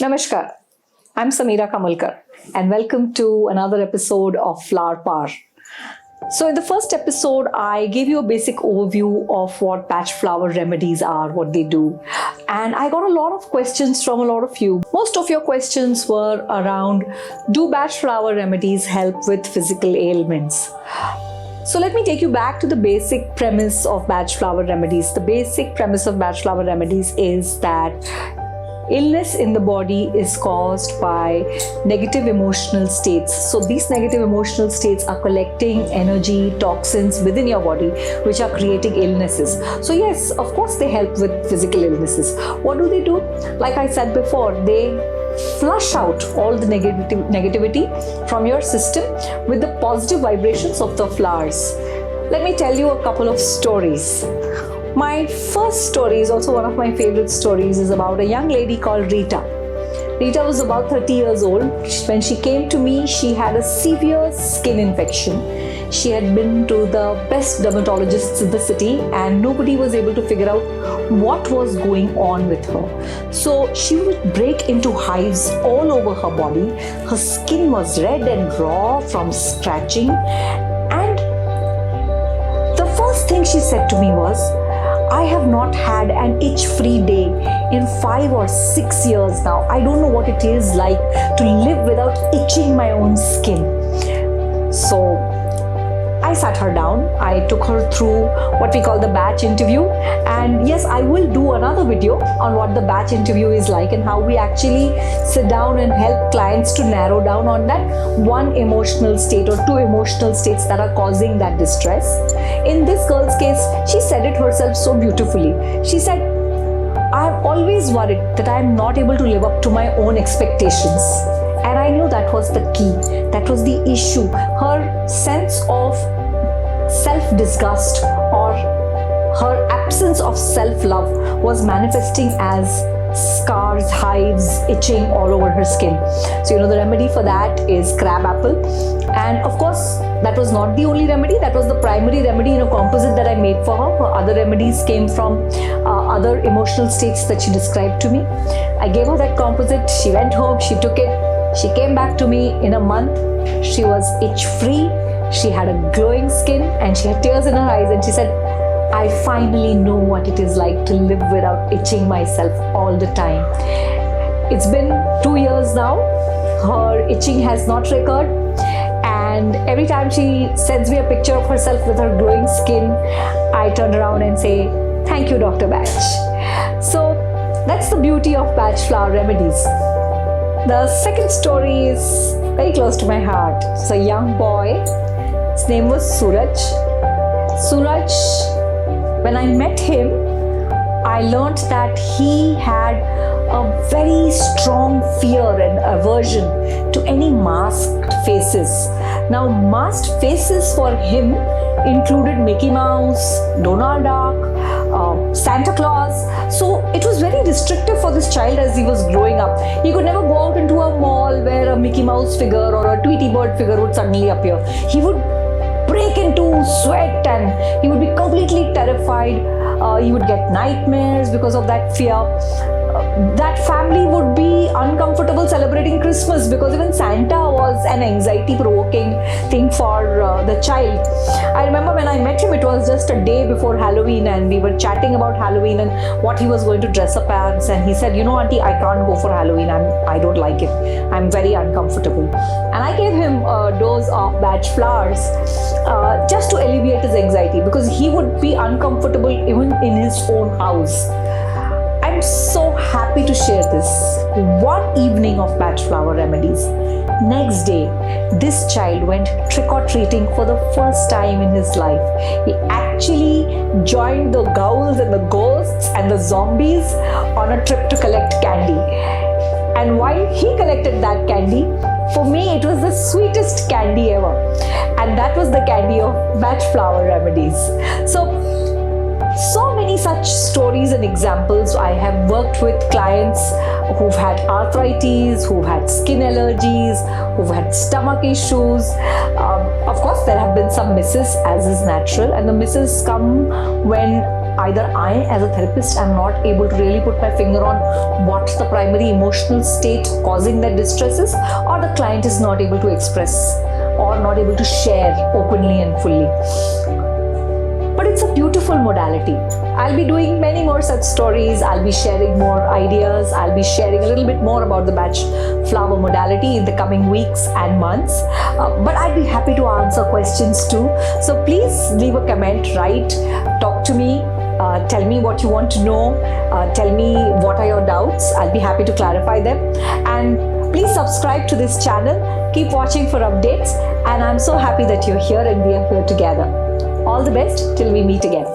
Namaskar, I'm Sameera Kamalkar and welcome to another episode of Flower Power. So in the first episode, I gave you a basic overview of what Bach flower remedies are, what they do. And I got a lot of questions from a lot of you. Most of your questions were around, do Bach flower remedies help with physical ailments? So let me take you back to the basic premise of Bach flower remedies. The basic premise of Bach flower remedies is that illness in the body is caused by negative emotional states. So these negative emotional states are collecting energy, toxins within your body, which are creating illnesses. So yes, of course they help with physical illnesses. What do they do? Like I said before, they flush out all the negativity from your system with the positive vibrations of the flowers. Let me tell you a couple of stories. My first story is also one of my favorite stories, is about a young lady called Rita. Rita was about 30 years old. When she came to me, she had a severe skin infection. She had been to the best dermatologists in the city and nobody was able to figure out what was going on with her. So she would break into hives all over her body. Her skin was red and raw from scratching. And the first thing she said to me was, I have not had an itch-free day in 5 or 6 years now. I don't know what it is like to live without itching my own skin. So I sat her down. I took her through what we call the Bach interview. And yes, I will do another video on what the Bach interview is like and how we actually sit down and help clients to narrow down on that one emotional state or two emotional states that are causing that distress. In this girl's case, she said it herself so beautifully. She said, I've always worried that I'm not able to live up to my own expectations. And I knew that was the key. That was the issue. Her sense of self-disgust or her absence of self-love was manifesting as scars, hives, itching all over her skin. So the remedy for that is crab apple. And of course, that was not the only remedy. That was the primary remedy in a composite that I made for her. Her other remedies came from other emotional states that she described to me. I gave her that composite. She went home, she took it. She came back to me in a month. She was itch-free. She had a glowing skin and she had tears in her eyes, and she said, I finally know what it is like to live without itching myself all the time. It's been 2 years now. Her itching has not recurred. And every time she sends me a picture of herself with her glowing skin, I turn around and say, thank you, Dr. Bach. So that's the beauty of Bach flower remedies. The second story is very close to my heart. It's a young boy. His name was Suraj. Suraj, when I met him, I learned that he had a very strong fear and aversion to any masked faces. Now, masked faces for him included Mickey Mouse, Donald Duck, Santa Claus. So it was very restrictive for this child as he was growing up. He could never go out into a mall where a Mickey Mouse figure or a Tweety Bird figure would suddenly appear. He would break into sweat and he would be completely terrified. He would get nightmares because of that fear. That family would be uncomfortable celebrating Christmas because even Santa was an anxiety-provoking thing for the child. I remember when I met him, it was just a day before Halloween and we were chatting about Halloween and what he was going to dress up as, and he said, auntie, I can't go for Halloween. I don't like it. I'm very uncomfortable. And I gave him a dose of Bach flowers just to alleviate his anxiety because he would be uncomfortable even in his own house. I'm so happy to share this. One evening of Bach flower remedies. Next day, this child went trick-or-treating for the first time in his life. He actually joined the ghouls and the ghosts and the zombies on a trip to collect candy. And while he collected that candy, for me it was the sweetest candy ever. And that was the candy of Bach flower remedies. So many such stories and examples. I have worked with clients who've had arthritis, who've had skin allergies, who've had stomach issues. Of course, there have been some misses, as is natural, and the misses come when either I as a therapist am not able to really put my finger on what the primary emotional state causing that distress is, or the client is not able to express or not able to share openly and fully. But it's a beautiful modality. I'll be doing many more such stories. I'll be sharing more ideas. I'll be sharing a little bit more about the Bach flower modality in the coming weeks and months. But I'd be happy to answer questions too. So please leave a comment, write, talk to me, tell me what you want to know, tell me what are your doubts. I'll be happy to clarify them. And please subscribe to this channel. Keep watching for updates. And I'm so happy that you're here and we are here together. All the best till we meet again.